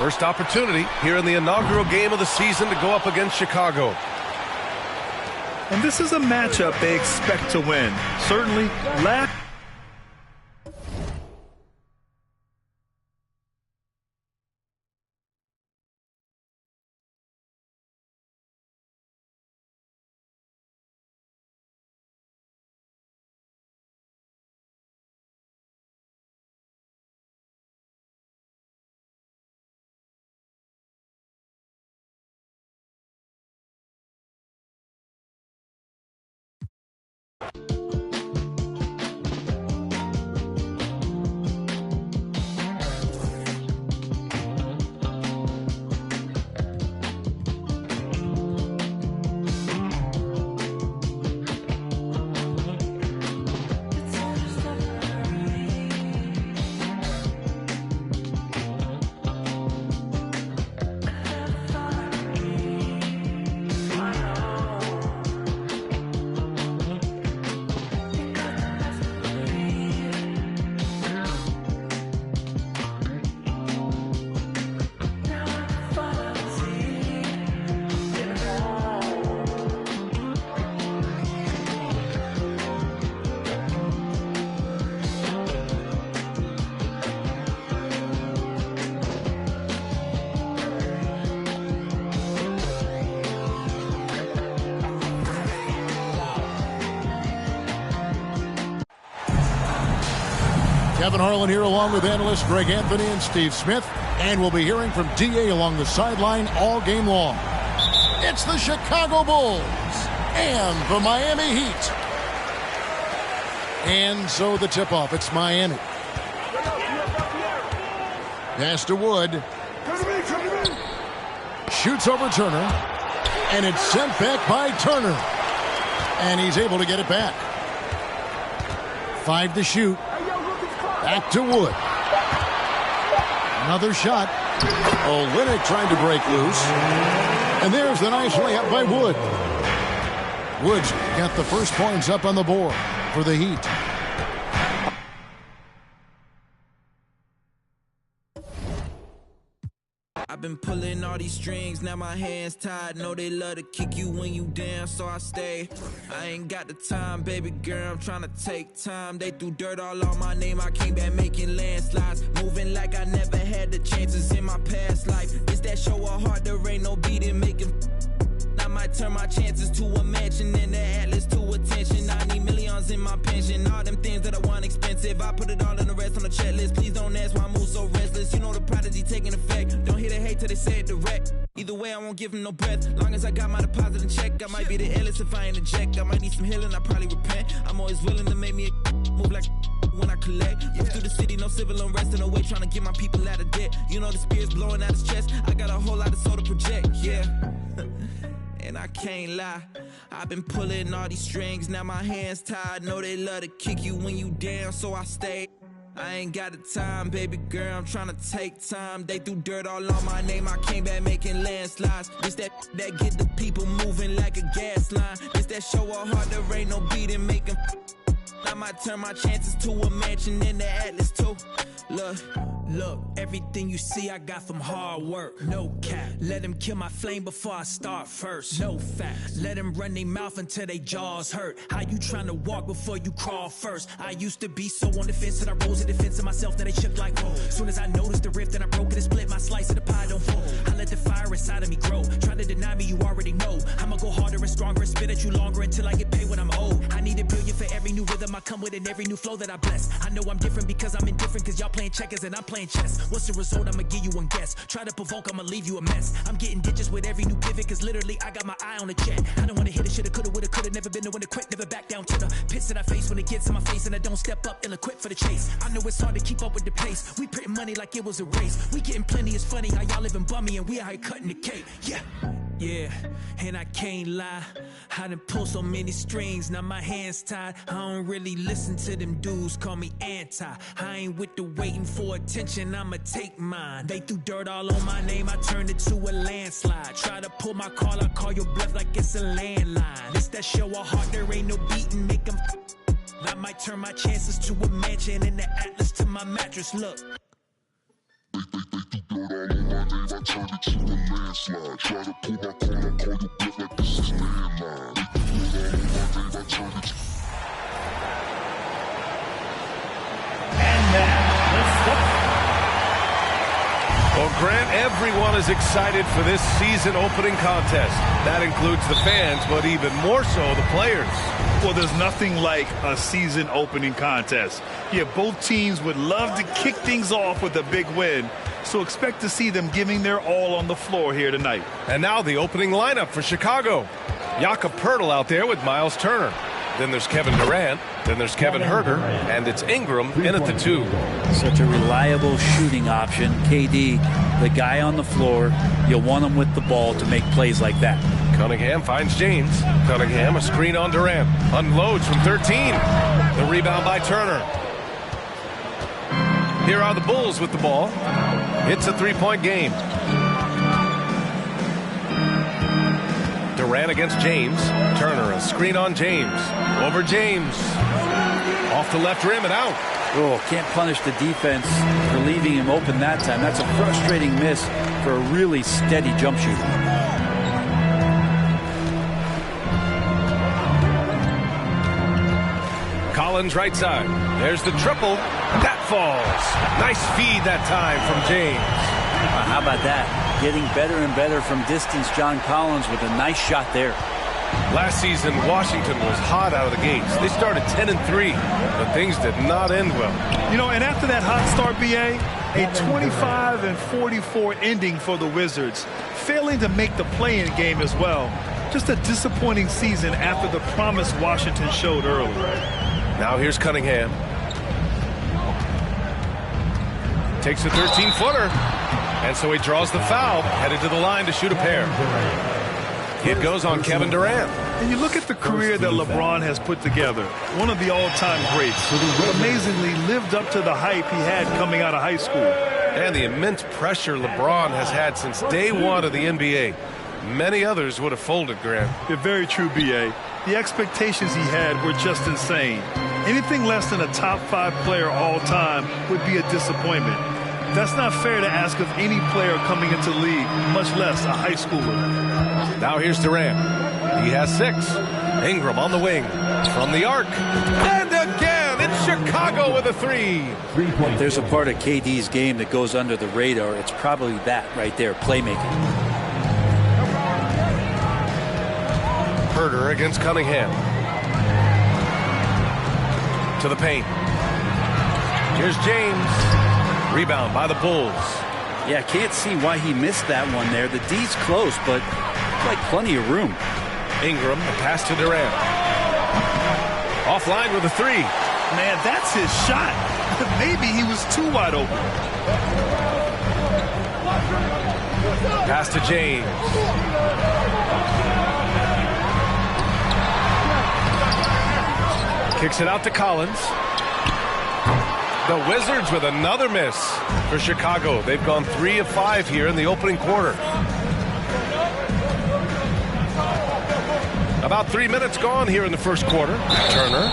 First opportunity here in the inaugural game of the season to go up against Chicago. And this is a matchup they expect to win. Certainly, Kevin Harlan here along with analysts Greg Anthony and Steve Smith. And we'll be hearing from D.A. along the sideline all game long. It's the Chicago Bulls and the Miami Heat. And so the tip-off, it's Miami. Pass to Wood. Shoots over Turner. And it's sent back by Turner. And he's able to get it back. 5 to shoot. Back to Wood. Another shot. Olynyk trying to break loose. And there's the nice layup by Wood. Woods got the first points up on the board for the Heat. I've been pulling all these strings, now my hands tied. Know they love to kick you when you down, so I stay. I ain't got the time, baby girl, I'm trying to take time. They threw dirt all on my name, I came back making landslides. Moving like I never had the chances in my past life. It's that show of heart, there ain't no beating, making. I might turn my chances to a mansion and the Atlas to attention. I need millions in my pension, all them things that I want expensive. I put it all in the rest on the checklist. Please don't ask why I move so restless. You know the prodigy taking effect. Don't hear the hate till they say it direct. Either way, I won't give them no breath. Long as I got my deposit in check, I might be the illest if I ain't eject. I might need some healing, I probably repent. I'm always willing to make me a move like when I collect. Move through the city, no civil unrest in the way, trying to get my people out of debt. You know the spirit's blowing out his chest. I got a whole lot of soul to project, yeah. And I can't lie, I've been pulling all these strings, now my hands tied. Know they love to kick you when you down, so I stay. I ain't got the time, baby girl, I'm trying to take time. They threw dirt all on my name, I came back making landslides. This that get the people moving like a gas line. This that show of heart, there ain't no beating, making. I might turn my chances to a mansion in the Atlas too. Look, everything you see I got from hard work. No cap. Let them kill my flame before I start first. No facts. Let them run their mouth until they jaws hurt. How you trying to walk before you crawl first? I used to be so on the fence that I rose to defense of myself, that they shook like whoa. Soon as I noticed the rift and I broke it and split, my slice of the pie don't fold. I let the fire inside of me grow. Try to deny me, you already know. I'ma go harder and stronger and spit at you longer until I get paid when I'm old. I need $1 billion for every new rhythm I come with and every new flow that I bless. I know I'm different because I'm indifferent, cause y'all playing checkers and I'm playing chess. What's the result? I'ma give you one guess. Try to provoke, I'ma leave you a mess. I'm getting ditches with every new pivot, cause literally I got my eye on the jet. I don't wanna hit it, shoulda, coulda, woulda, coulda. Never been the one to quit, never back down to the pits that I face when it gets in my face and I don't step up, ill-equipped for the chase. I know it's hard to keep up with the pace. We printing money like it was a race. We getting plenty, it's funny how y'all living bummy and we out here cutting the cake. Yeah, and I can't lie, I done pulled so many strings, now my hands tied. I don't really listen to them dudes, call me anti. I ain't with the waiting for attention, I'ma take mine. They threw dirt all on my name, I turned it to a landslide. Try to pull my call, I call your bluff like it's a landline. It's that show of heart, there ain't no beating, make them. I might turn my chances to a mansion and the Atlas to my mattress, look. Well, Grant, everyone is excited for this season opening contest. That includes the fans, but even more so the players. Well, there's nothing like a season opening contest. Yeah, both teams would love to kick things off with a big win, so expect to see them giving their all on the floor here tonight. And now the opening lineup for Chicago. Jakob Poeltl out there with Miles Turner. Then there's Kevin Durant. Then there's Kevin Huerter. And it's Ingram in at the 2. Such a reliable shooting option. KD, the guy on the floor, you'll want him with the ball to make plays like that. Cunningham finds James. Cunningham, a screen on Durant. Unloads from 13. The rebound by Turner. Here are the Bulls with the ball. It's a 3-point game. Durant against James. Turner, a screen on James. Over James. Off the left rim and out. Oh, can't punish the defense for leaving him open that time. That's a frustrating miss for a really steady jump shooter. Collins right side. There's the triple. That falls. Nice feed that time from James. How about that? Getting better and better from distance, John Collins with a nice shot there. Last season, Washington was hot out of the gates. They started 10-3, but things did not end well. You know, and after that hot start, BA, a 25-44 ending for the Wizards, failing to make the play-in game as well. Just a disappointing season after the promise Washington showed early. Now here's Cunningham. Takes a 13-footer. And so he draws the foul, headed to the line to shoot a pair. It goes on Kevin Durant. And you look at the career that LeBron has put together, one of the all-time greats, who amazingly lived up to the hype he had coming out of high school. And the immense pressure LeBron has had since day one of the NBA. Many others would have folded, Grant. They're very true, B.A. The expectations he had were just insane. Anything less than a top 5 player all time would be a disappointment. That's not fair to ask of any player coming into the league, much less a high schooler. Now here's Durant. He has 6. Ingram on the wing. From the arc. And again, it's Chicago with a 3. If there's a part of KD's game that goes under the radar, it's probably that right there, playmaking. Huerter against Cunningham. To the paint. Here's James. Rebound by the Bulls. Yeah, can't see why he missed that one there. The D's close, but like plenty of room. Ingram, the pass to Durant. Offline with a 3. Man, that's his shot. Maybe he was too wide open. Pass to James. Kicks it out to Collins. The Wizards with another miss for Chicago. They've gone 3 of 5 here in the opening quarter. About 3 minutes gone here in the first quarter. Turner.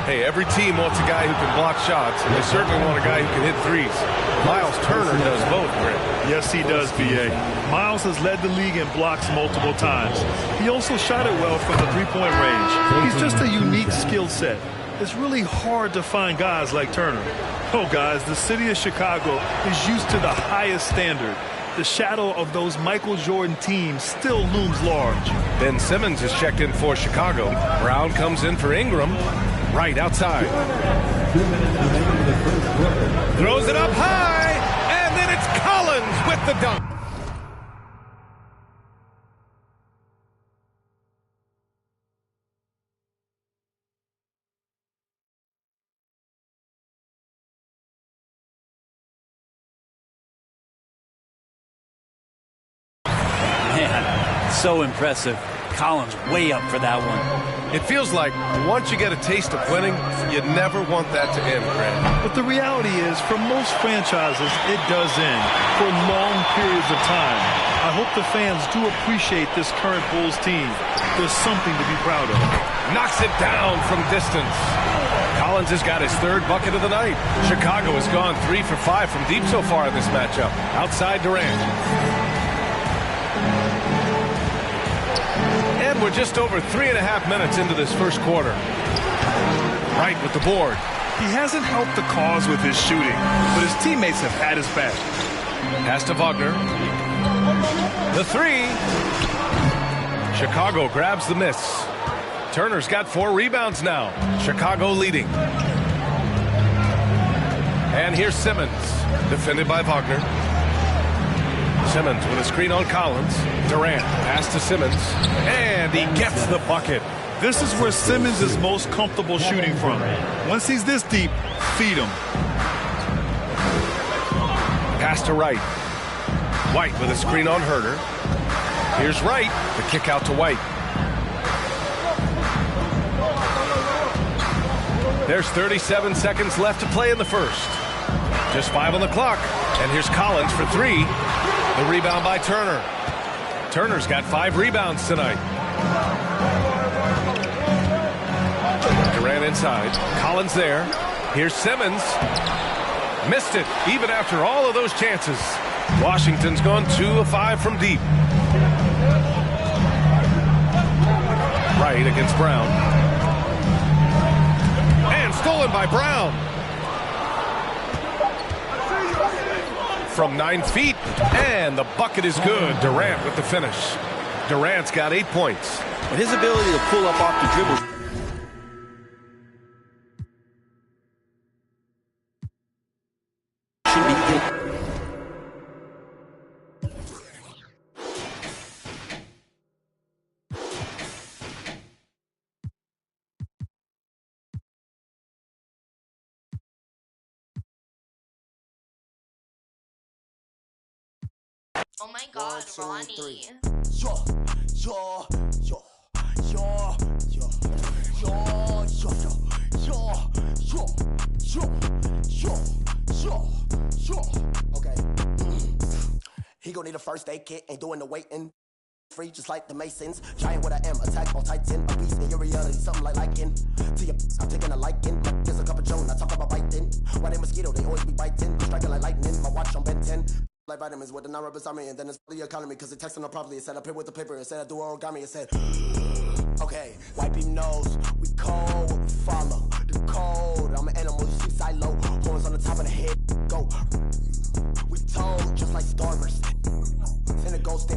Hey, every team wants a guy who can block shots, and they certainly want a guy who can hit threes. Miles Turner does both, Grant. Yes, he does, B.A. Miles has led the league in blocks multiple times. He also shot it well from the three-point range. He's just a unique skill set. It's really hard to find guys like Turner. Oh, guys, the city of Chicago is used to the highest standard. The shadow of those Michael Jordan teams still looms large. Ben Simmons is checked in for Chicago. Brown comes in for Ingram. Right outside. Throws it up high, and then it's Collins with the dunk. Man, so impressive. Collins way up for that one. It feels like once you get a taste of winning, you never want that to end, Grant. But the reality is, for most franchises, it does end for long periods of time. I hope the fans do appreciate this current Bulls team. There's something to be proud of. Knocks it down from distance. Collins has got his third bucket of the night. Chicago has gone 3 for 5 from deep so far in this matchup. Outside Durant. And we're just over 3.5 minutes into this first quarter. Wright with the board. He hasn't helped the cause with his shooting, but his teammates have had his back. Pass to Wagner. The three. Chicago grabs the miss. Turner's got 4 rebounds now. Chicago leading. And here's Simmons, defended by Wagner. Simmons with a screen on Collins. Durant, pass to Simmons. And he gets the bucket. This is where Simmons is most comfortable shooting from. Once he's this deep, feed him. Pass to Wright. White with a screen on Herter. Here's Wright. The kick out to White. There's 37 seconds left to play in the first. Just 5 on the clock. And here's Collins for 3. The rebound by Turner. Turner's got 5 rebounds tonight. Durant inside. Collins there. Here's Simmons. Missed it, even after all of those chances. Washington's gone 2 of 5 from deep. Wright against Brown. And stolen by Brown. From 9 feet. And the bucket is good. Durant with the finish. Durant's got 8 points. But his ability to pull up off the dribble. Oh my God, 1, 2, 3. Ronnie. Okay. He gon' need a first aid kit, ain't doing the waiting. Free just like the Masons. Giant what I am, attack on Titan. A beast in your reality, something like liking. To your I'm taking a liking. There's a cup of Joe, I talk about biting. Why they mosquito, they always be biting. Striking like lightning, my watch on Ben 10. Like vitamins with the non-rubber army, and then it's the economy, cause it texting up properly. It said I pay with the paper, it said I do origami, it said okay, wipe your nose, we cold, we follow the code. I'm an animal, you see silo, horns on the top of the head, go. We told, just like starvers. Send a ghost in.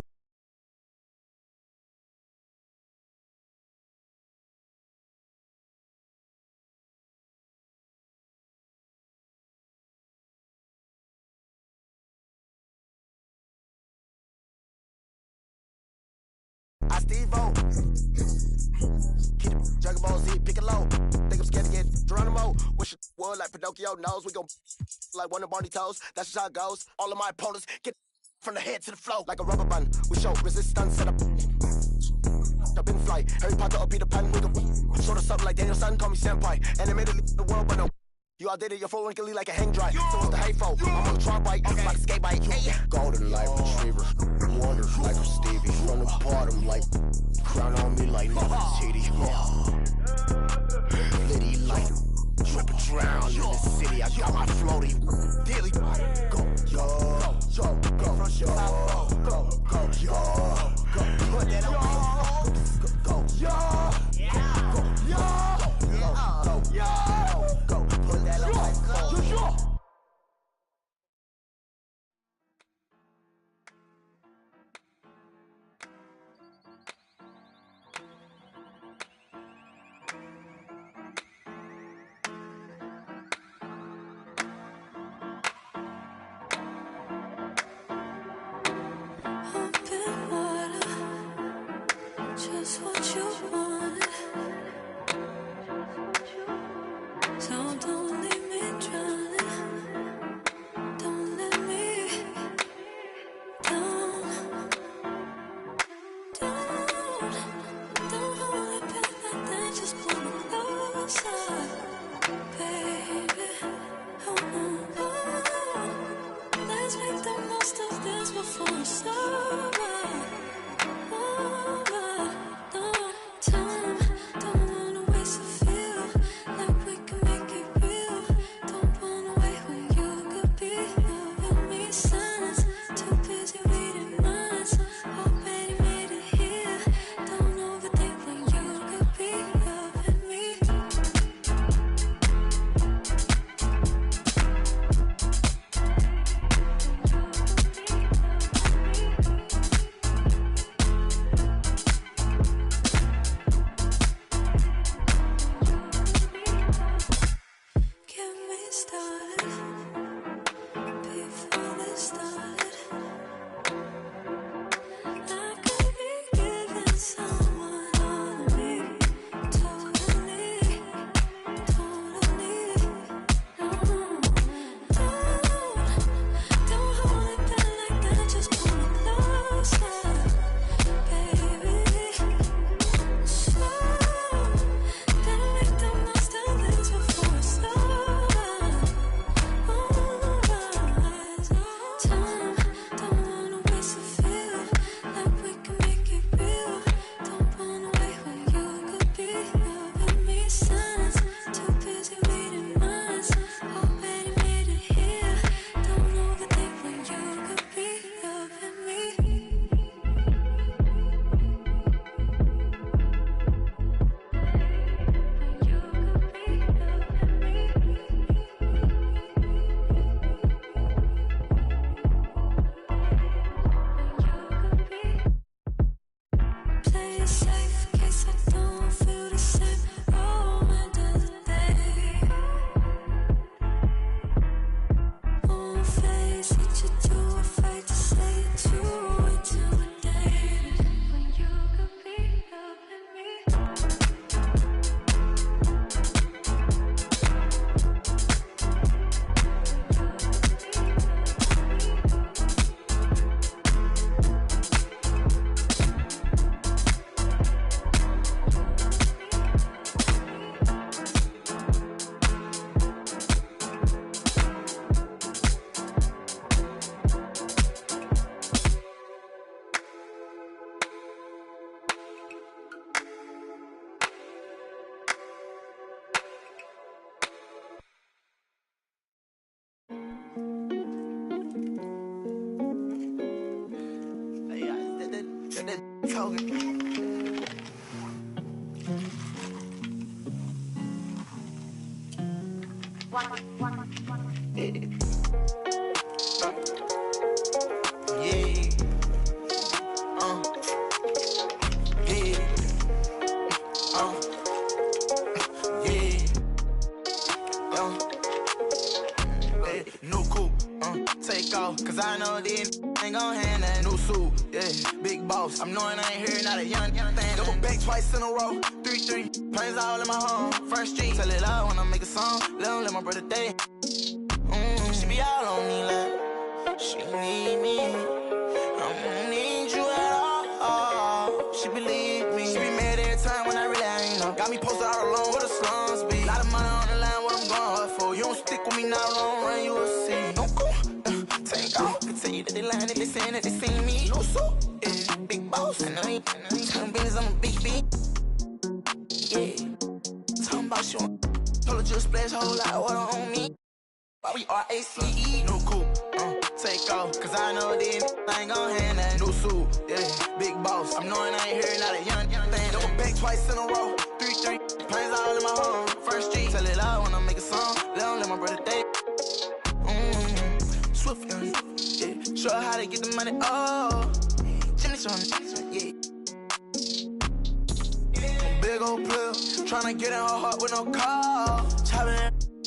I Steve-O. Keep the Dragon Ball Z, pick it low. Think I'm scared to get Geronimo. Wish it would like Pinocchio knows. We gon' like one of Barney toes. That's just how it goes. All of my opponents get from the head to the flow. Like a rubber band, we show resistance. Set up in flight. Harry Potter or Peter Pan. We gon' sort of something like Daniel Son. Call me senpai. Animated the world, but no. You outdated your phone wrinkly like a hang dry. So what's the hateful? I'm on the try bike, like a skate bike. Hey. Golden light retriever. Water like a Stevie. From the bottom, like crown on me like Mother Titty. Liddy like tripping drown in the city. I got my floaty daily. Go, yo, yo, go, yo, go, yo, go. Put that on. Go, yo, go, yo, go, yo. Put that on my phone. got that talking. New coupe, take off, cause I know this ain't gon' hand that new suit, yeah, big boss. I'm knowing I ain't here, not a young thing. Double back twice in a row, 3-3, planes all in my home, first street. Tell it loud when I make a song, let my brother day. She be all on me like, she need me, I don't need you at all. She believe me, she be mad every time when I really ain't know. Got me posted all alone where the slums be. Lot of money on the line, what I'm going hard for. You don't stick with me now, long run, you will see. Don't go, take off. Can tell you that they lying if they saying that they seen me. No suit, yeah, big boss. I know you turn business, I'm a big B. Yeah, talking about you. Told her just splash whole lot of water on me. Why we RACE? New coupe, take off, cause I know this ain't gon' hand that new suit, yeah, big boss. I'm knowing I ain't here, not a young thing. Double back twice in a row, 3-3, planes all in my home, first street. Tell it loud when I make a song, let my brother day. Swift, yeah, show her how to get the money, oh, Jimmy Sean, yeah. Big old player, tryna get in her heart with no call, chopping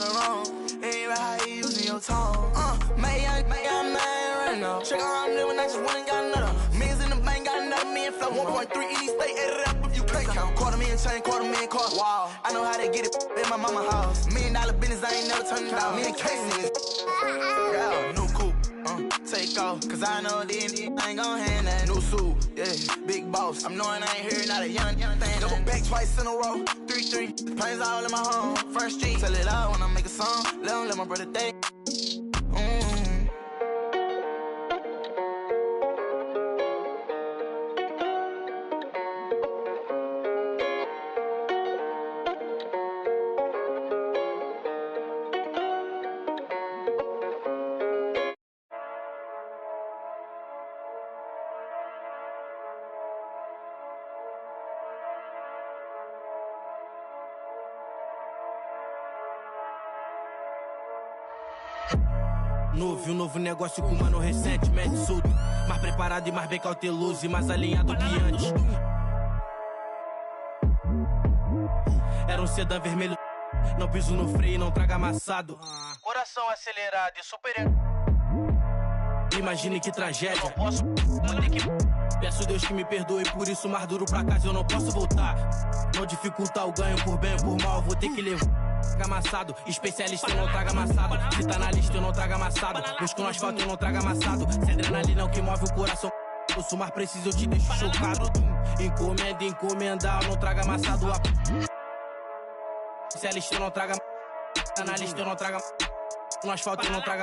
around. Ain't right how you using your tone. Man right now. Check out how I'm living, I just went and got another. Millions in the bank, got another million flow. 1.3 in each state, add it up if you can't count. $250,000 chain, $250,000 car. Wow, I know how to get it in my mama house. $1 million business, I ain't never turning down. Me and Casey, yeah, new coupe. Take off, cause I know this ain't gon' hand that new suit, yeah, big boss. I'm knowing I ain't here, not a young thing. Double back twice in a row, 3-3, planes all in my home, first street. Tell it loud when I make a song, let my brother day. Novo negócio com mano recente, mete solto. Mais preparado e mais bem cauteloso e mais alinhado que antes. Era um sedã vermelho, não piso no freio, não traga amassado. Coração acelerado e super. Imagine que tragédia. Eu não posso, vou ter que. Peço Deus que me perdoe, por isso mais duro pra casa eu não posso voltar. Não dificultar o ganho por bem ou por mal, vou ter que levar. Traga amassado, especialista eu não traga amassado. Se tá na lista eu não trago amassado. Busco no asfalto eu não trago amassado. Se adrenalina é o que move o coração. Eu sou mais preciso, eu te deixo chocado. Encomendar, eu não trago amassado. Especialista eu não trago. Tá na lista eu não trago. No asfalto eu não trago.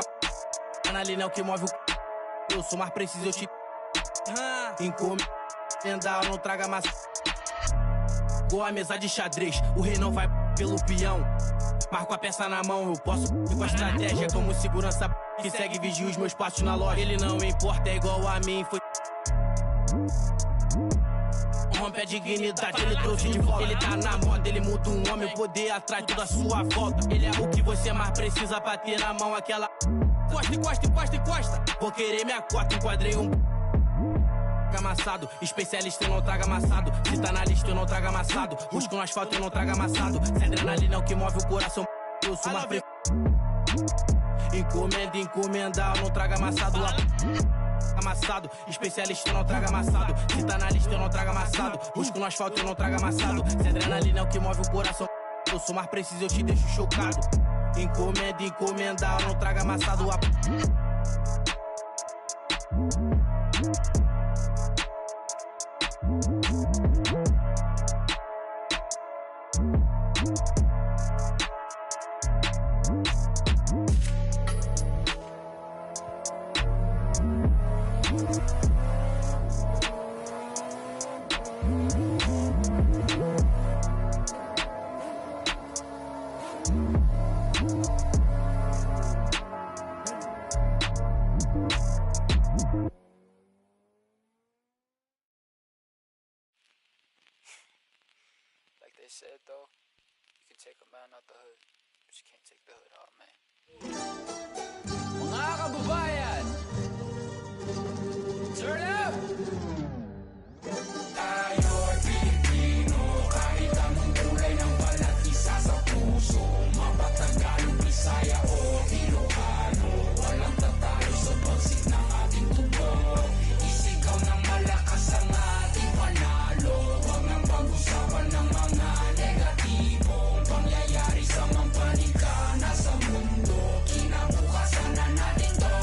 Adrenalina é o que move o. Eu sou mais preciso, eu te. Encomendar, eu não trago amassado. Igual a mesa de xadrez, o rei não vai pelo peão. Marco a peça na mão, eu posso com a estratégia. Como segurança que segue e vigia os meus passos na loja. Ele não importa, é igual a mim, foi. Rompe a dignidade, ele trouxe de volta. Ele tá na moda, ele muda um homem, o poder atrás toda a sua volta. Ele é o que você mais precisa pra ter na mão aquela. Encosta. Vou querer minha cota, enquadrei um. Amassado, especialista eu não trago amassado. Se tá na lista eu não trago amassado. Busco no asfalto eu não trago amassado. Se adrenalina é o que move o coração. Eu sou mais pre... Encomendar, eu não trago amassado. Amassado, especialista eu não trago amassado. Se tá na lista eu não trago amassado. Busco no asfalto eu não trago amassado. Se adrenalina é o que move o coração. Eu sou mais preciso, eu te deixo chocado. Encomendar, eu não trago amassado. said, though, you can take a man out the hood, but you can't take the hood out, man. Mga kababayan! Turn up! Tayo'y Pilipino, kahit anong kulay ng balat, isa sa puso. Mapatagalong Bisaya o Ilocano, walang tatalo sa pagsik ng ating tubo. Isigaw ng malakas ang ating panalo, huwag nang pag-usapan ng mga negatibong pangyayari sa mampanika na sa mundo. Kinabukasan na natin to.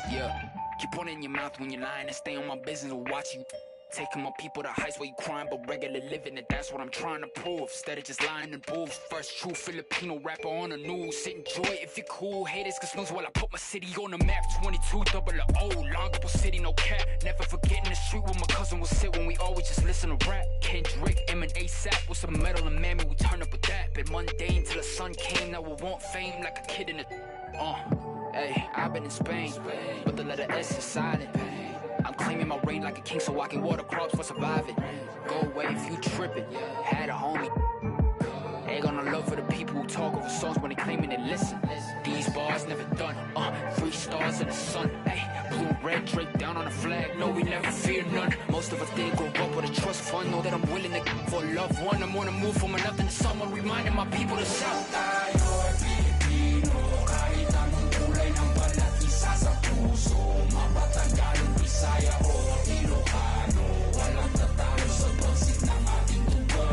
Yeah, keep one in your mouth when you're lying and stay on my business or watch you. Taking my people to heights where you crying but regular living, and that's what I'm trying to prove. Instead of just lying and booze. First true Filipino rapper on the news. Enjoy it if you're cool. Haters can snooze while I put my city on the map. 22 double O, Longable City, no cap. Never forgetting the street where my cousin would sit when we always just listen to rap. Kendrick, M and ASAP with some metal and mammy, we turn up with that. Been mundane till the sun came, now we want fame like a kid in the hey, I've been in Spain, but the letter S is silent. I'm claiming my reign like a king so I can water crops for surviving. Go away if you trippin', had a homie. Ain't gonna love for the people who talk over songs when they claiming they listen. These bars never done, 3 stars in the sun. Hey, blue and red draped down on the flag, no we never fear none. Most of us didn't grow up with a trust fund, know that I'm willing to give for a loved one. I'm on the move from nothing to someone, reminding my people to shout. Tayo'y Pilipino, kahit anong kulay ng balat, isa sa puso. Mapatagalong Bisaya o Ilocano, walang tatalo sa pagsik ng ating tubo.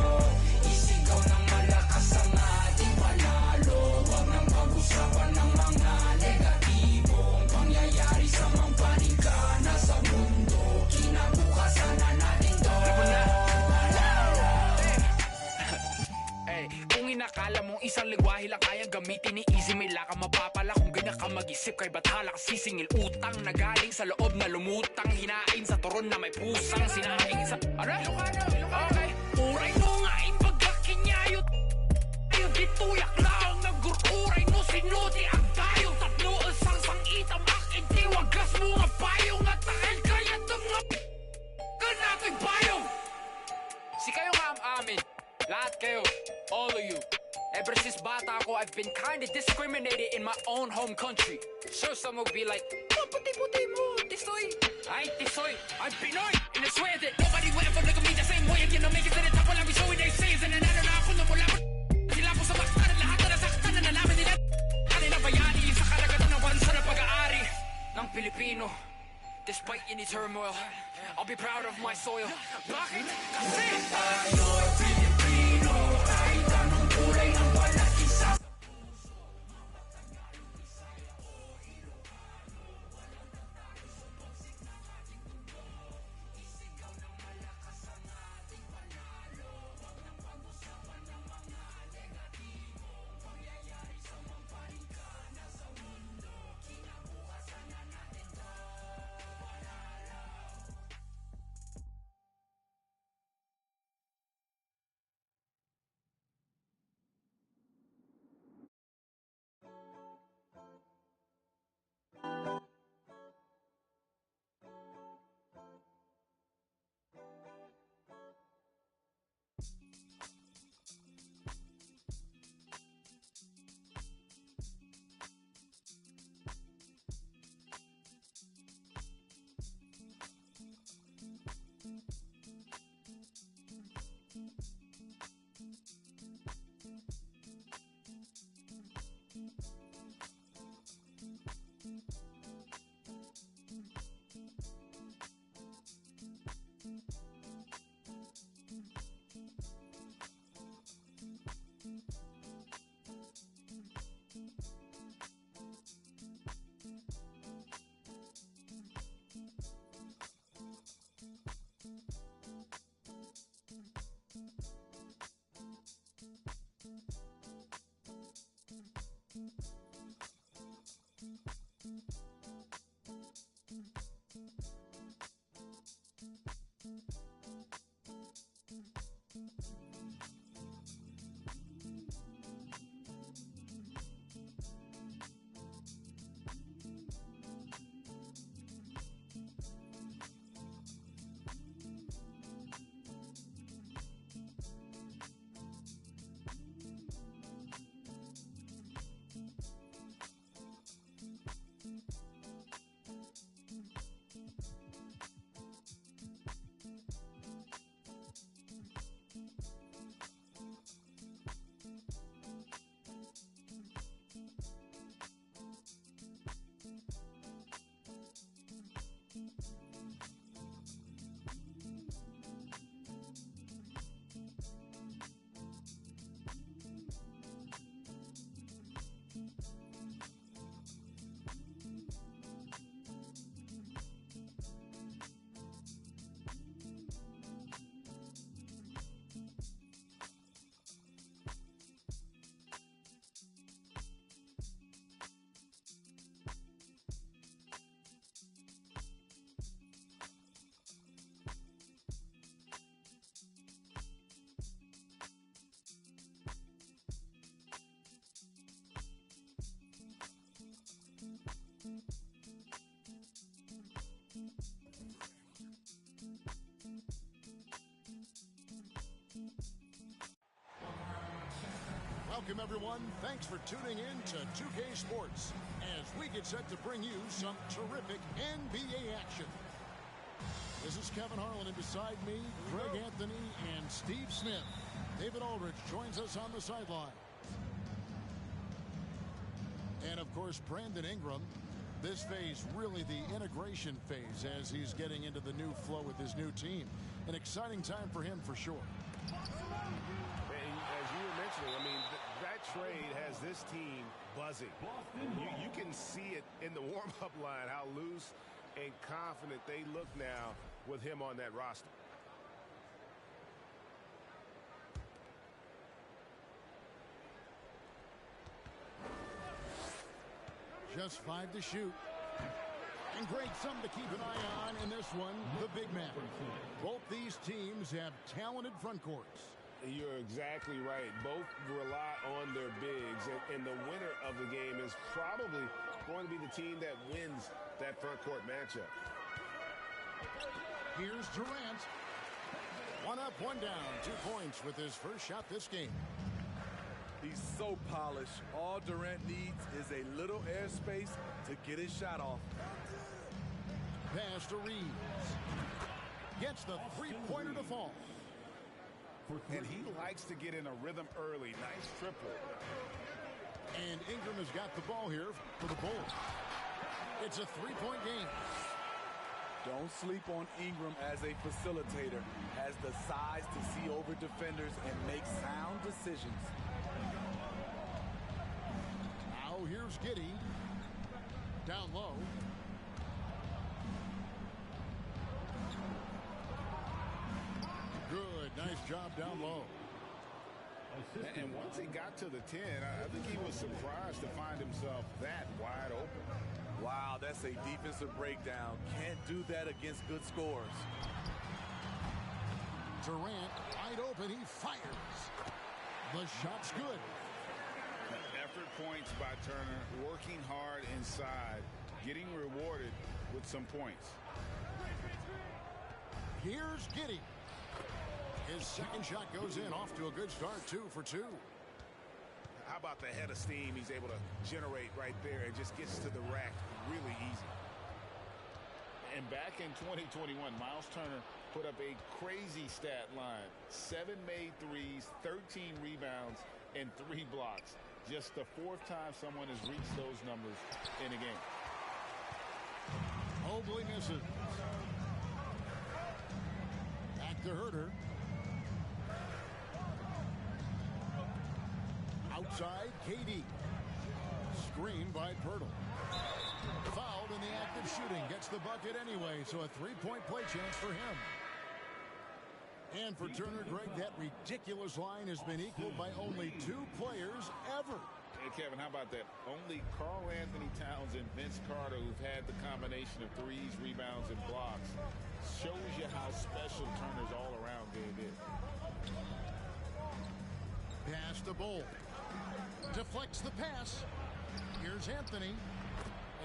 Isigaw ng malakas ang ating panalo, huwag nang pag-usapan ng mga negatibong pangyayari sa mampanika na sa mundo. Kinabukasan na natin to. Kung inakala mong isang lingwahe lang kayang gamitin ni Easy, may laka mapapala kung ganyan ka mag-isip. Kay bathala ka sisingil utang na galing sa loob na lumutang, hinain sa turon na may pusang sinaing sa okay, uray no nga pagkakinyayot ayun dituyak lang nagururay no sinuti ang tayo tatlo isang sangitam akin tiwagas mo nga payong at takil kaya mga kanato'y payong si kayo nga amin lahat kayo, all of you. Ever since bata ako, I've been kinda discriminated in my own home country. Sure, some will be like, oh, puti-puti mo, tisoy. I ain't tisoy, I'm Pinoy. And I swear that nobody will ever look at me the same way. I'm gonna make it to the top while I'm showing they say. And nanalo na ako nung mula ko. Sila ko sa baktan at lahat na nasaktan na nalaman nila. Kanina bayani sa karagatan ng bansa na pag-aari ng Pilipino. Despite any turmoil, I'll be proud of my soil. Bakit? Kasi tayo'y Pilipino, kahit anong kulay ng balat, isa Welcome, everyone. Thanks for tuning in to 2K Sports as we get set to bring you some terrific NBA action. This is Kevin Harlan, and beside me, Greg Anthony and Steve Smith. David Aldridge joins us on the sideline. And, of course, Brandon Ingram. This phase, really the integration phase as he's getting into the new flow with his new team. An exciting time for him, for sure. As you were mentioning, I mean, that trade has this team buzzing. You can see it in the warm-up line, how loose and confident they look now with him on that roster. Just 5 to shoot. And great something to keep an eye on in this one, the big man. Both these teams have talented front courts. You're exactly right. Both rely on their bigs, and the winner of the game is probably going to be the team that wins that front court matchup. Here's Durant. 1 up, 1 down. 2 points with his first shot this game. He's so polished. All Durant needs is a little airspace to get his shot off. Pass to Reeves. Gets the three-pointer to fall. And he likes to get in a rhythm early. Nice triple. And Ingram has got the ball here for the Bulls. It's a 3-point game. Don't sleep on Ingram as a facilitator. Has the size to see over defenders and make sound decisions. Now here's Giddey. Down low. Good. Nice job down low. And once he got to the 10, I think he was surprised to find himself that wide open. Wow, that's a defensive breakdown. Can't do that against good scores. Durant wide open. He fires. The shot's good. Effort points by Turner, working hard inside, getting rewarded with some points. Here's Giddey. His second shot goes in, off to a good start, 2 for 2. How about the head of steam he's able to generate right there and just gets to the rack really easy. And back in 2021, Miles Turner put up a crazy stat line. 7 made threes, 13 rebounds, and 3 blocks. Just the 4th time someone has reached those numbers in a game. Mobley misses. Back to Herter. Outside, KD. Screen by Pirtle. Fouled in the act of shooting. Gets the bucket anyway, so a 3-point play chance for him. And for Turner, Greg, that ridiculous line has been equaled by only 2 players ever. Hey, Kevin, how about that? Only Karl Anthony Towns and Vince Carter, who've had the combination of threes, rebounds, and blocks, shows you how special Turner's all-around game is. Pass to Bull. Deflects the pass. Here's Anthony.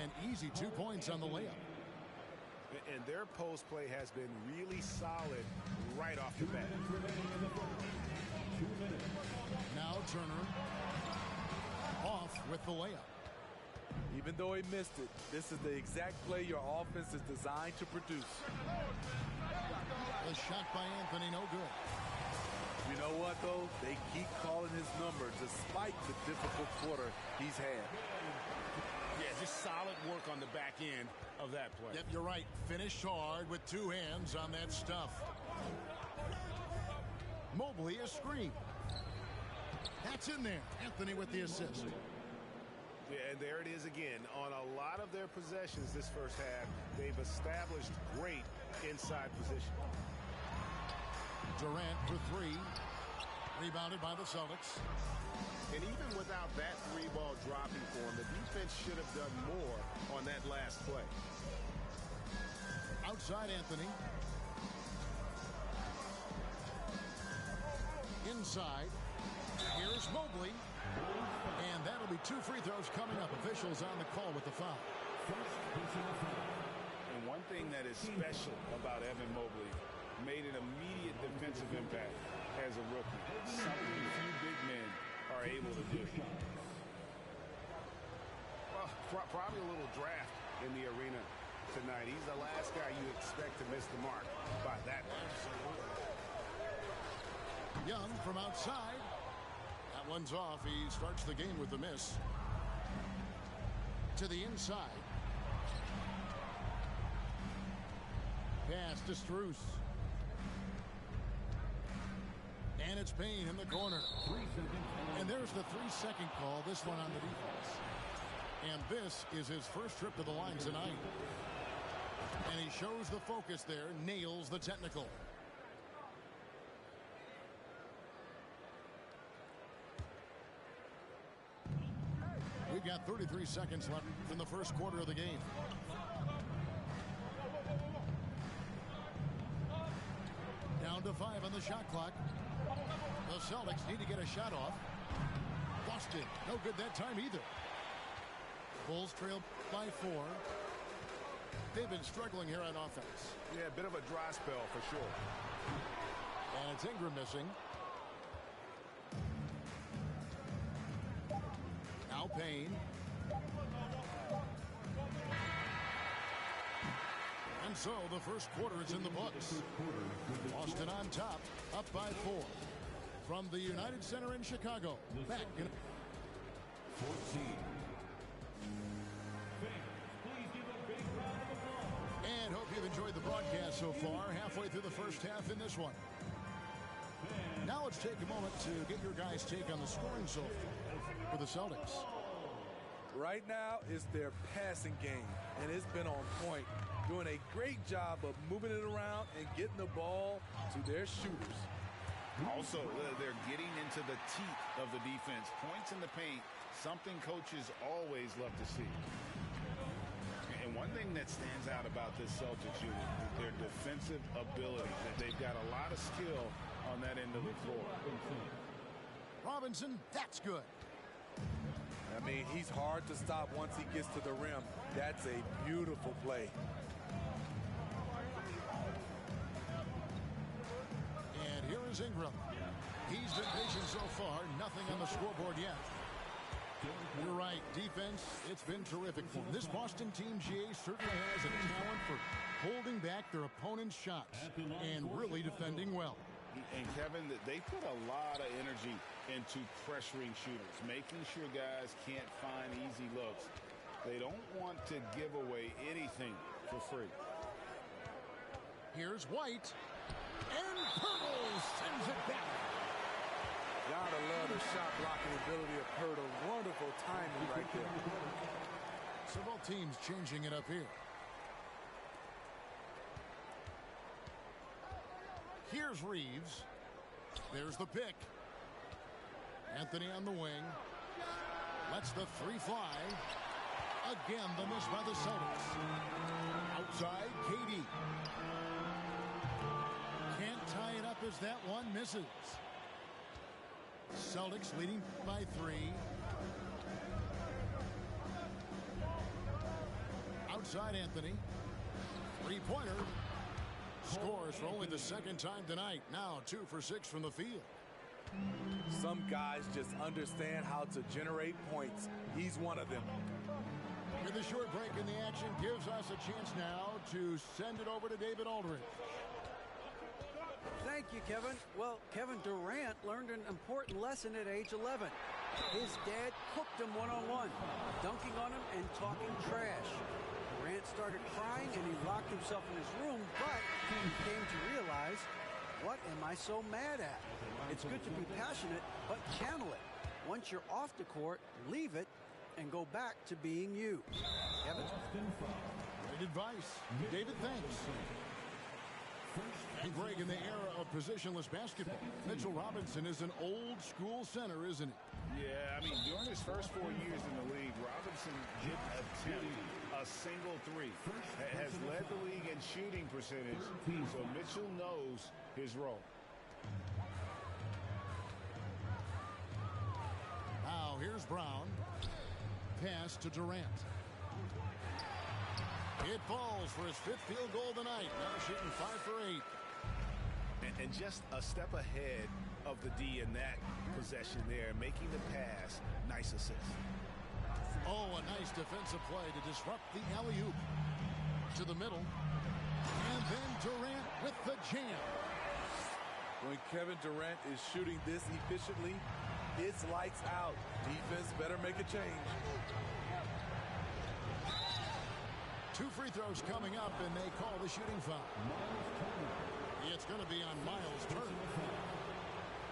An easy 2 points on the layup. And their post play has been really solid right off the bat. Now Turner off with the layup. Even though he missed it, this is the exact play your offense is designed to produce. The shot by Anthony, no good. You know what, though? They keep calling his number despite the difficult quarter he's had. Yeah, just solid work on the back end of that play. Yep, you're right. Finished hard with 2 hands on that stuff. Mobley a screen. That's in there. Anthony with the assist. Yeah, and there it is again. On a lot of their possessions this first half, they've established great inside position. Durant for 3. Rebounded by the Celtics. And even without that 3-ball dropping for him, the defense should have done more on that last play. Outside Anthony. Inside. Here's Mobley. And that'll be 2 free throws coming up. Officials on the call with the foul. And one thing that is special about Evan Mobley, made an immediate defensive impact as a rookie. Something few big men are able to do. Well, probably a little draft in the arena tonight. He's the last guy you expect to miss the mark by that much. Young from outside. That one's off. He starts the game with a miss. To the inside. Pass to Strus. And it's Payne in the corner. And there's the 3-second call. This one on the defense. And this is his first trip to the line tonight. And he shows the focus there. Nails the technical. We've got 33 seconds left in the first quarter of the game. Down to 5 on the shot clock. The Celtics need to get a shot off. Busted. No good that time either. Bulls trail by 4. They've been struggling here on offense. Yeah, a bit of a dry spell for sure. And it's Ingram missing. Now Payne. And so the first quarter is in the books. Boston on top, up by 4. From the United Center in Chicago. Back in 14. And hope you've enjoyed the broadcast so far. Halfway through the first half in this one. Now let's take a moment to get your guys' take on the scoring so far for the Celtics. Right now, it's their passing game, and it's been on point. Doing a great job of moving it around and getting the ball to their shooters. Also, they're getting into the teeth of the defense. Points in the paint, something coaches always love to see. And one thing that stands out about this Celtics unit is their defensive ability. They've got a lot of skill on that end of the floor. Robinson, that's good. I mean, he's hard to stop once he gets to the rim. That's a beautiful play. And here is Ingram. He's been patient so far. Nothing on the scoreboard yet. You're right. Defense, it's been terrific for him. This Boston team, GA, certainly has a talent for holding back their opponent's shots and really defending well. And Kevin, they put a lot of energy into pressuring shooters, making sure guys can't find easy looks. They don't want to give away anything for free. Here's White. And Pirtle sends it back. Gotta love the shot blocking ability of Pirtle. Wonderful timing right there. So both teams changing it up here. Here's Reeves. There's the pick. Anthony on the wing. Lets the 3 fly. Again, the miss by the Celtics. Outside, KD. Can't tie it up as that one misses. Celtics leading by 3. Outside, Anthony. 3-pointer. Scores for only the second time tonight. Now 2 for 6 from the field. Some guys just understand how to generate points. He's one of them. With a short break in the action gives us a chance now to send it over to David Aldridge. Thank you, Kevin. Well, Kevin Durant learned an important lesson at age 11. His dad cooked him one-on-one, dunking on him and talking trash. Durant started crying and he locked himself in his room, but he came to realize, what am I so mad at? It's good to be passionate, but channel it. Once you're off the court, leave it and go back to being you. Kevin? Great advice. David, thanks. And Greg, in the era of positionless basketball, Mitchell Robinson is an old-school center, isn't he? Yeah, I mean, during his first 4 years in the league, Robinson didn't attempt a single 3. Has led the league in shooting percentage, so Mitchell knows his role. Now, here's Brown. Pass to Durant. It falls for his 5th field goal tonight. Now shooting 5 for 8. And just a step ahead of the D in that possession there, making the pass. Nice assist. Oh, a nice defensive play to disrupt the alley-oop. To the middle. And then Durant with the jam. When Kevin Durant is shooting this efficiently, it's lights out. Defense better make a change. 2 free throws coming up, and they call the shooting foul. It's going to be on Miles Turner.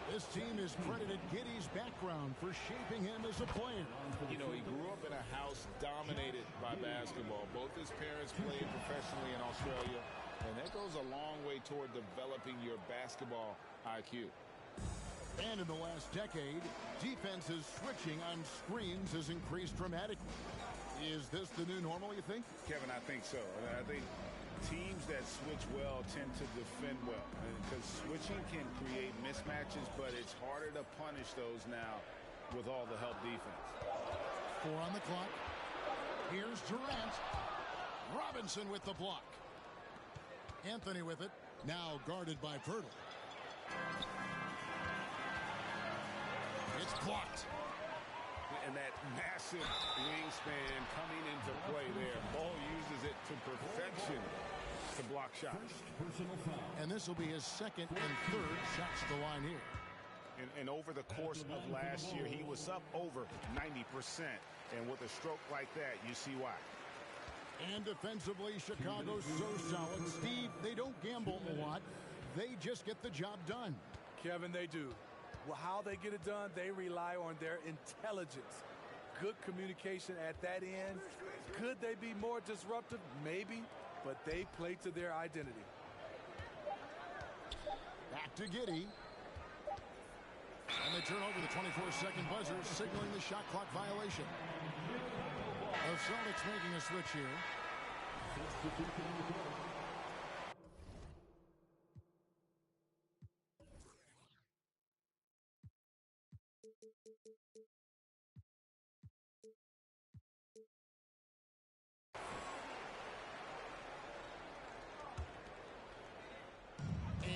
This team is credited Giddey's background for shaping him as a player. You know, he grew up in a house dominated by basketball. Both his parents played professionally in Australia, and that goes a long way toward developing your basketball IQ. And in the last decade, defenses switching on screens has increased dramatically. Is this the new normal, you think? Kevin, I think so. I think teams that switch well tend to defend well, because switching can create mismatches, but it's harder to punish those now with all the help defense. 4 on the clock. Here's Durant. Robinson with the block. Anthony with it. Now guarded by Pirtle. It's blocked. And that massive wingspan coming into play there. Ball uses it to perfection to block shots. And this will be his second and third shots to the line here. And over the course of last year, he was up over 90%. And with a stroke like that, you see why. And defensively, Chicago's so solid. Steve, they don't gamble a lot. They just get the job done. Kevin, they do. Well, how they get it done, they rely on their intelligence. Good communication at that end. Could they be more disruptive? Maybe, but they play to their identity. Back to Giddey. And they turn over the 24-second buzzer, signaling the shot clock violation. The Celtics making a switch here.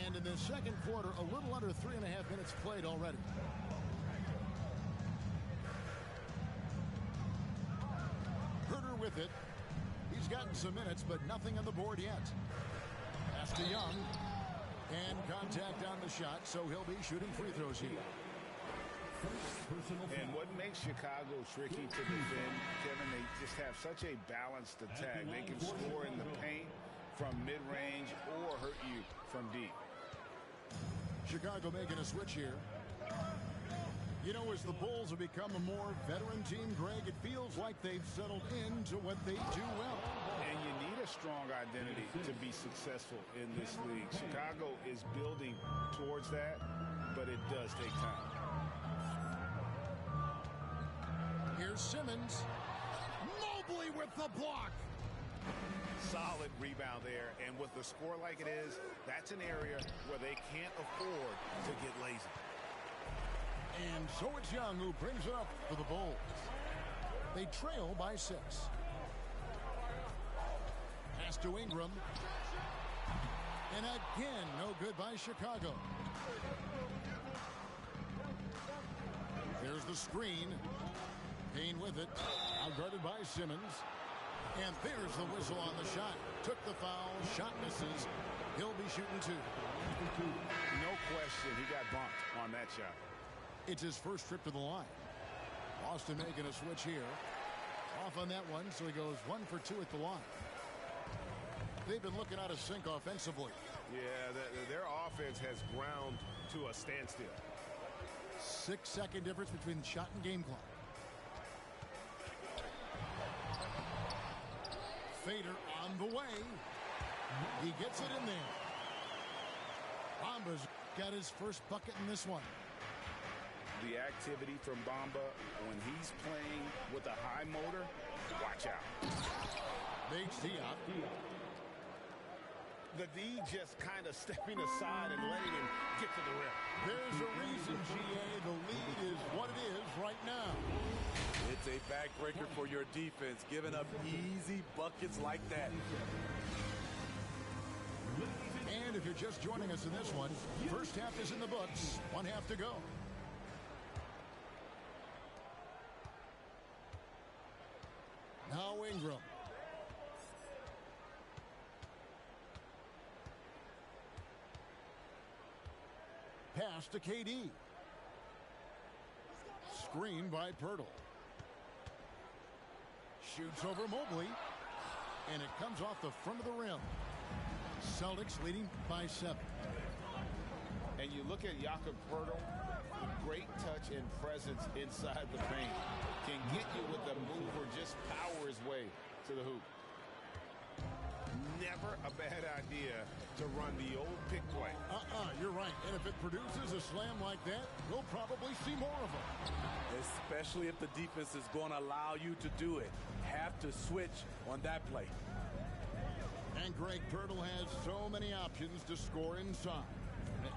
And in the second quarter, a little under 3.5 minutes played already. Herter with it. He's gotten some minutes, but nothing on the board yet. Pass to Young. And contact on the shot, so he'll be shooting free throws here. And what makes Chicago tricky to defend, Kevin, they just have such a balanced attack. They can score in the paint from mid-range or hurt you from deep. Chicago making a switch here. You know, as the Bulls have become a more veteran team, Greg, it feels like they've settled into what they do well. And you need a strong identity to be successful in this league. Chicago is building towards that, but it does take time. Here's Simmons. Mobley with the block. Solid rebound there, and with the score like it is, that's an area where they can't afford to get lazy. And so it's Young who brings it up for the Bulls. They trail by 6. Pass to Ingram. And again, no good by Chicago. There's the screen. Payne with it. Outguarded by Simmons. And there's the whistle on the shot. Took the foul. Shot misses. He'll be shooting 2. No question, he got bumped on that shot. It's his first trip to the line. Boston making a switch here. Off on that one, so he goes 1 for 2 at the line. They've been looking out of sync offensively. Yeah, their offense has ground to a standstill. 6-second difference between the shot and game clock. Fader on the way. He gets it in there. Bamba's got his first bucket in this one. The activity from Bamba when he's playing with a high motor, watch out. Big Diop. The D just kind of stepping aside and letting him get to the rim. There's a reason, GA, the lead is what it is right now. It's a backbreaker for your defense, giving up easy buckets like that. And And if you're just joining us in this one, first half is in the books. 1 half to go. Now Ingram. Pass to KD. Screen by Pirtle. Shoots over Mobley. And it comes off the front of the rim. Celtics leading by 7. And you look at Jakob Pirtle, great touch and presence inside the paint. Can get you with a move or just power his way to the hoop. Never a bad idea to run the old pick play. You're right. And if it produces a slam like that, we'll probably see more of them. Especially if the defense is going to allow you to do it. Have to switch on that play. And Greg Pirtle has so many options to score inside.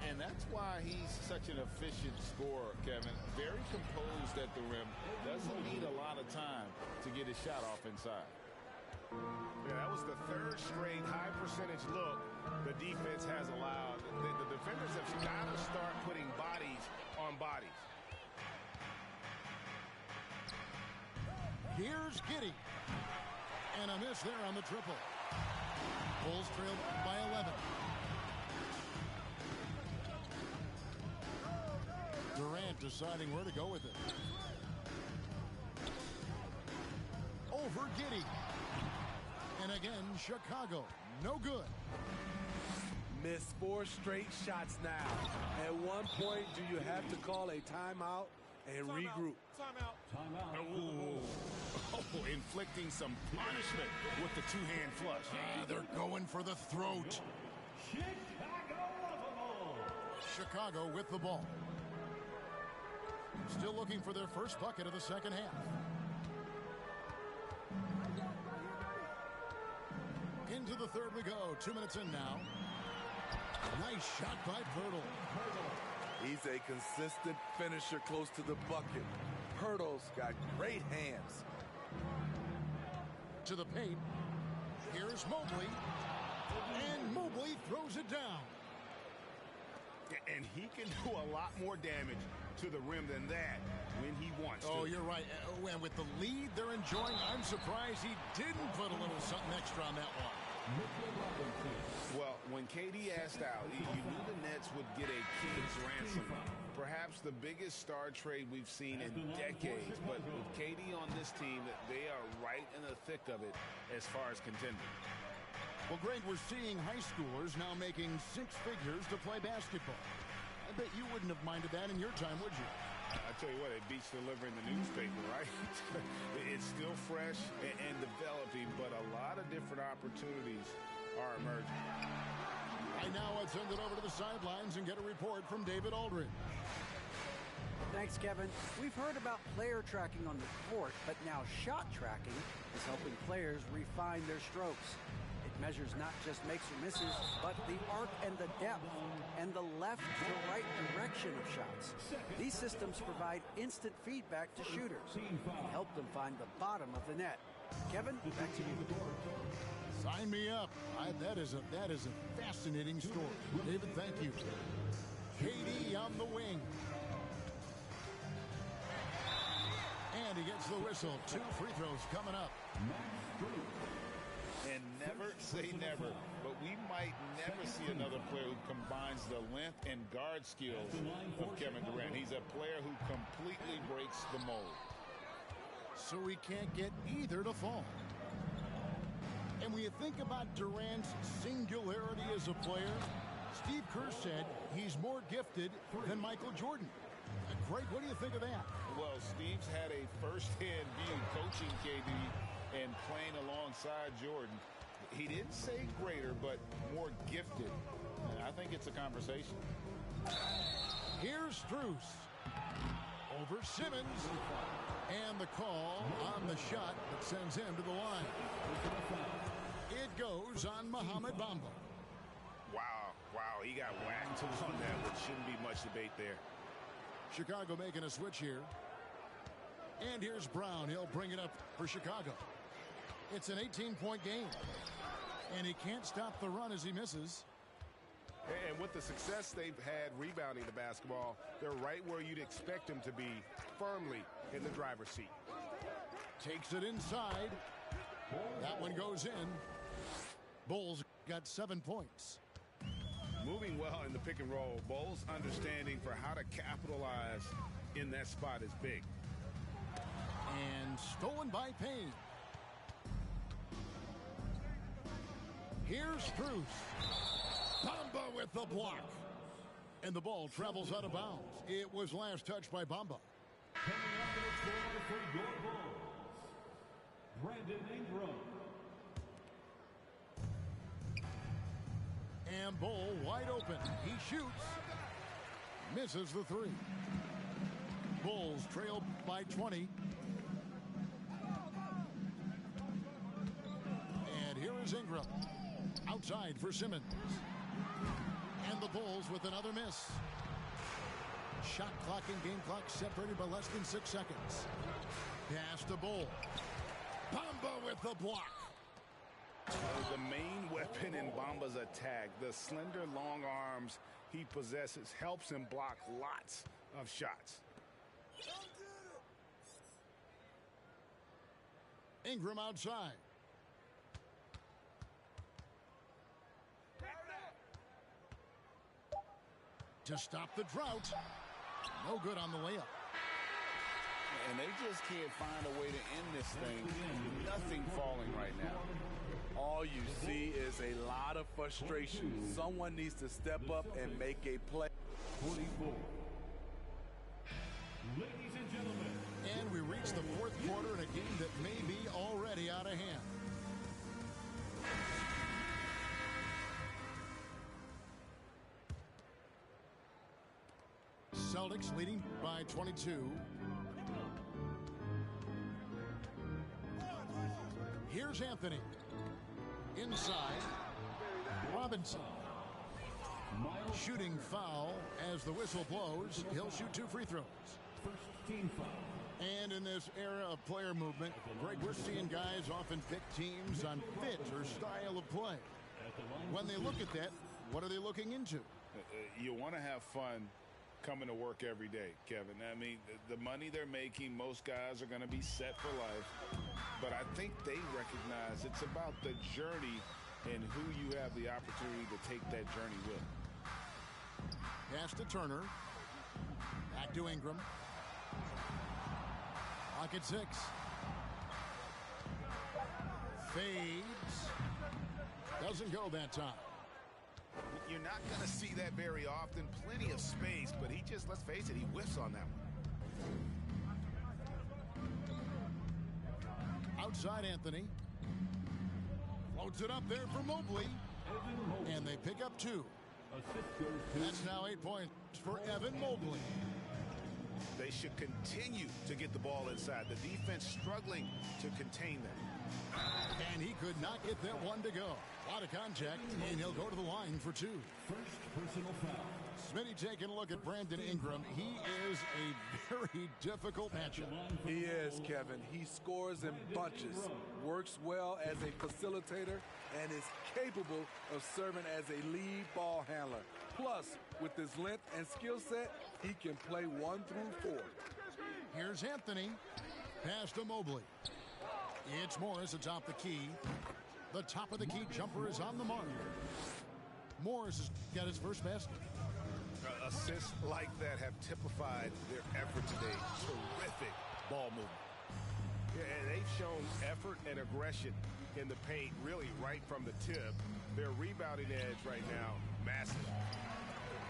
And that's why he's such an efficient scorer, Kevin. Very composed at the rim. Doesn't need a lot of time to get his shot off inside. Yeah, that was the third straight high percentage look the defense has allowed. The defenders have got to start putting bodies on bodies. Here's Giddey. And a miss there on the triple. Bulls trail by 11. Durant deciding where to go with it. Over Giddey. And again, Chicago. No good. Missed 4 straight shots now. At one point, do you have to call a timeout and regroup? Timeout. Oh, inflicting some punishment with the two-hand flush. Yeah, they're going for the throat. Chicago with the ball. Still looking for their first bucket of the second half. Into the third we go. 2 minutes in now. Nice shot by Pirtle. He's a consistent finisher close to the bucket. Pirtle's got great hands. To the paint. Here's Mobley. And Mobley throws it down. And he can do a lot more damage to the rim than that when he wants to. Oh, you're right. And with the lead they're enjoying, I'm surprised he didn't put a little something extra on that one. Well, when KD asked out, you knew the Nets would get a king's ransom. Perhaps the biggest star trade we've seen in decades. But with KD on this team, they are right in the thick of it as far as contending. Well, Greg, we're seeing high schoolers now making 6 figures to play basketball. I bet you wouldn't have minded that in your time, would you? I tell you what, it beats delivering the newspaper, right? It's still fresh and developing, but a lot of different opportunities are emerging. Right now, let's send it over to the sidelines and get a report from David Aldridge. Thanks, Kevin. We've heard about player tracking on the court, but now shot tracking is helping players refine their strokes. It measures not just makes or misses, but the arc and the depth, and the left to right direction of shots. These systems provide instant feedback to shooters and help them find the bottom of the net. Kevin, back to you. Sign me up. That is a fascinating story. David, thank you. KD on the wing. And he gets the whistle. 2 free throws coming up. And never say never, but we might never see another player who combines the length and guard skills of Kevin Durant. He's a player who completely breaks the mold. So we can't get either to fall. And when you think about Durant's singularity as a player, Steve Kerr said he's more gifted than Michael Jordan. Greg, what do you think of that? Well, Steve's had a first-hand view coaching KD and playing alongside Jordan. He didn't say greater, but more gifted. And I think it's a conversation. Here's Strus. Over Simmons. And the call on the shot that sends him to the line. It goes on Mohamed Bamba. Wow, he got whacked on that, but shouldn't be much debate there. Chicago making a switch here. And here's Brown. He'll bring it up for Chicago. It's an 18-point game. And he can't stop the run as he misses. And with the success they've had rebounding the basketball, they're right where you'd expect them to be, firmly in the driver's seat. Takes it inside. That one goes in. Bulls got 7 points. Moving well in the pick and roll. Bulls' understanding for how to capitalize in that spot is big. And stolen by Payne. Here's Bruce. Bamba with the block. And the ball travels out of bounds. It was last touched by Bamba. Coming up to the floor for your Bulls, Brandon Ingram. And Bull wide open. He shoots. Misses the three. Bulls trail by 20. And here is Ingram. Outside for Simmons. And the Bulls with another miss. Shot clock and game clock separated by less than 6 seconds. Pass to Bull. Bamba with the block. The main weapon in Bamba's attack, the slender long arms he possesses, helps him block lots of shots. Ingram outside. To stop the drought. No good on the layup. And they just can't find a way to end this thing. Nothing falling right now. All you see is a lot of frustration. Someone needs to step up and make a play. 24. Ladies and gentlemen. And we reach the fourth quarter in a game that may be already out of hand. Celtics leading by 22. Here's Anthony. Inside. Robinson. Shooting foul as the whistle blows. He'll shoot 2 free throws. First team foul. And in this era of player movement, Greg, we're seeing guys often pick teams on fit or style of play. When they look at that, what are they looking into? You want to have fun coming to work every day, Kevin. I mean, the money they're making, most guys are going to be set for life. But I think they recognize it's about the journey and who you have the opportunity to take that journey with. Pass to Turner. Back to Ingram. Pocket 6. Fades. Doesn't go that time. You're not going to see that very often. Plenty of space, but he just, let's face it, he whiffs on that one. Outside Anthony. Floats it up there for Mobley. And they pick up 2. That's now 8 points for Evan Mobley. They should continue to get the ball inside. The defense struggling to contain them. And he could not get that one to go. A lot of contact, and he'll go to the line for 2. First personal foul. Smitty taking a look at Brandon Ingram. He is a very difficult matchup. He is, Kevin. He scores in bunches, works well as a facilitator, and is capable of serving as a lead ball handler. Plus, with his length and skill set, he can play 1 through 4. Here's Anthony. Pass to Mobley. It's Morris atop the key. The top of the key jumper is on the mark. Morris has got his first basket. Assists like that have typified their effort today. Terrific ball movement. Yeah, and they've shown effort and aggression in the paint really right from the tip. Their rebounding edge right now, massive.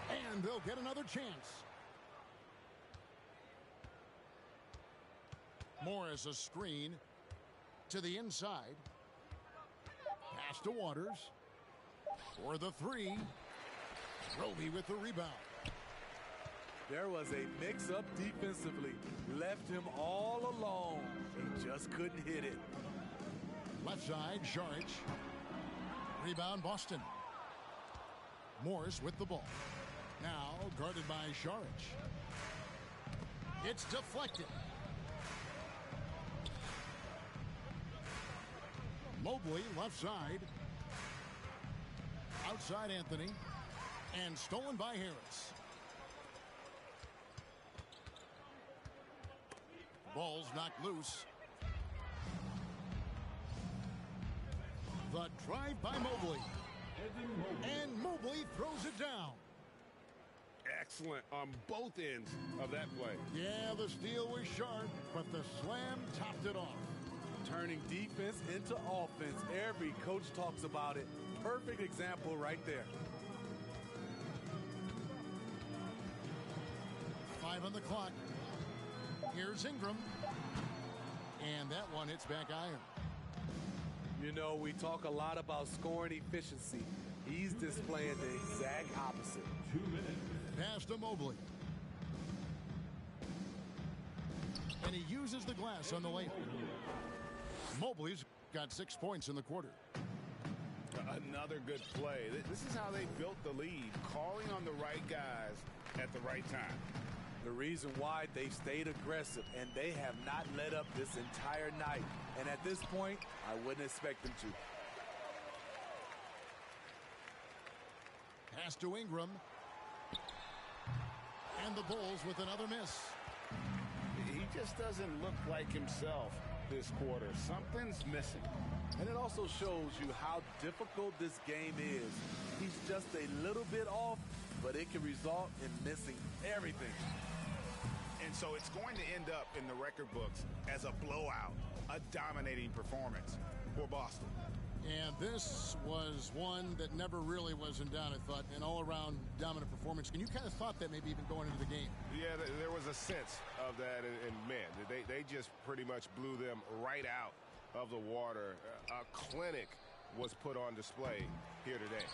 And they'll get another chance. Morris a screen to the inside. Pass to Waters. For the 3. Roby with the rebound. There was a mix-up defensively. Left him all alone. He just couldn't hit it. Left side, Šarić. Rebound, Boston. Morris with the ball. Now guarded by Šarić. It's deflected. Mobley, left side. Outside Anthony. And stolen by Harris. Ball's knocked loose. The drive by Mobley. And Mobley throws it down. Excellent on both ends of that play. Yeah, the steal was sharp, but the slam topped it off. Turning defense into offense. Every coach talks about it. Perfect example right there. 5 on the clock. Here's Ingram. And that one hits back iron. You know, we talk a lot about scoring efficiency. He's displaying the exact opposite. 2 minutes. Pass to Mobley. And he uses the glass on the layup. Mobley's got 6 points in the quarter. Another good play. This is how they built the lead, calling on the right guys at the right time. The reason why they've stayed aggressive, and they have not let up this entire night. And at this point, I wouldn't expect them to. Pass to Ingram. And the Bulls with another miss. He just doesn't look like himself this quarter. Something's missing. And it also shows you how difficult this game is. He's just a little bit off, but it can result in missing everything. And so it's going to end up in the record books as a blowout, a dominating performance for Boston. And this was one that never really was in doubt, I thought, an all-around dominant performance. And you kind of thought that maybe even going into the game. Yeah, there was a sense of that, and man, they just pretty much blew them right out of the water. A clinic was put on display here today.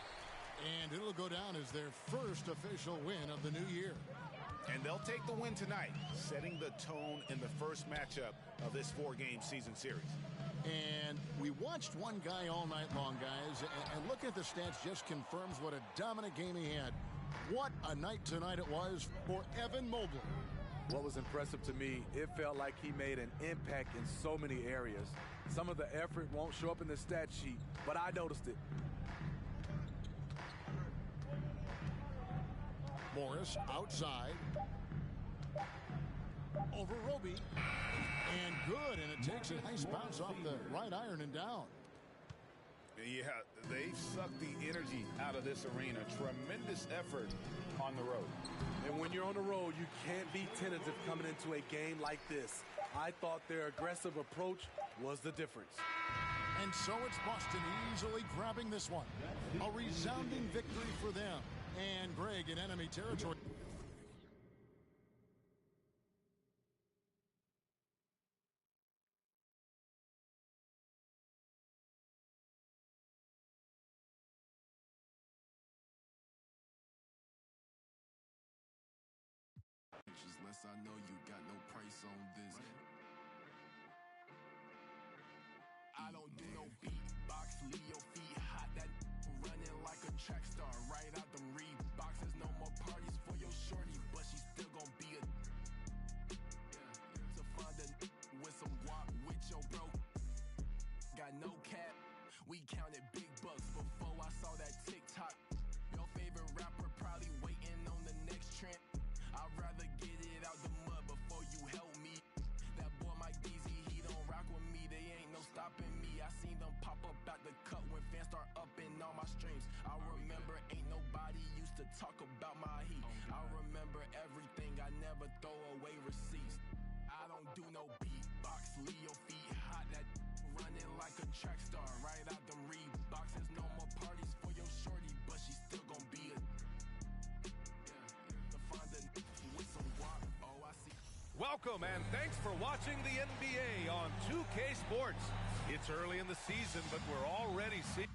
And it'll go down as their first official win of the new year. And they'll take the win tonight, setting the tone in the first matchup of this 4-game season series. And we watched one guy all night long, guys, and looking at the stats just confirms what a dominant game he had. What a night tonight it was for Evan Mobley. What was impressive to me, it felt like he made an impact in so many areas. Some of the effort won't show up in the stat sheet, but I noticed it. Morris outside. Over Roby. And good, and it takes a nice bounce off the right iron and down. Yeah, they've sucked the energy out of this arena. Tremendous effort on the road. And when you're on the road, you can't be tentative coming into a game like this. I thought their aggressive approach was the difference. And so it's Boston easily grabbing this one. A resounding victory for them. And Greg in enemy territory. Unless I know you got no price on this. I don't do no beatbox, leave your feet hot. That running like a track star, right out them Reeboks. There's no more parties for your shorty, but she still gon' be a to find a with some guap with your bro. Got no cap, we counted big bucks before I saw that TikTok. Your favorite rapper probably waiting on the next trend. I'd rather get it out the mud before you help me. That boy Mike Deasy, he don't rock with me. They ain't no stopping me. I seen them pop up at the cut when fans start upping all my streams. I remember ain't nobody used to talk about my heat. I remember everything. I never throw away receipts. I don't do no beatbox. Leave your feet hot. That running like a track star, right out them Reeboks. There's no more parties for your shorty, but she still gon' be a with some guap. Oh, I see. Welcome and thanks for watching the NBA on 2K Sports. It's early in the season, but we're already seeing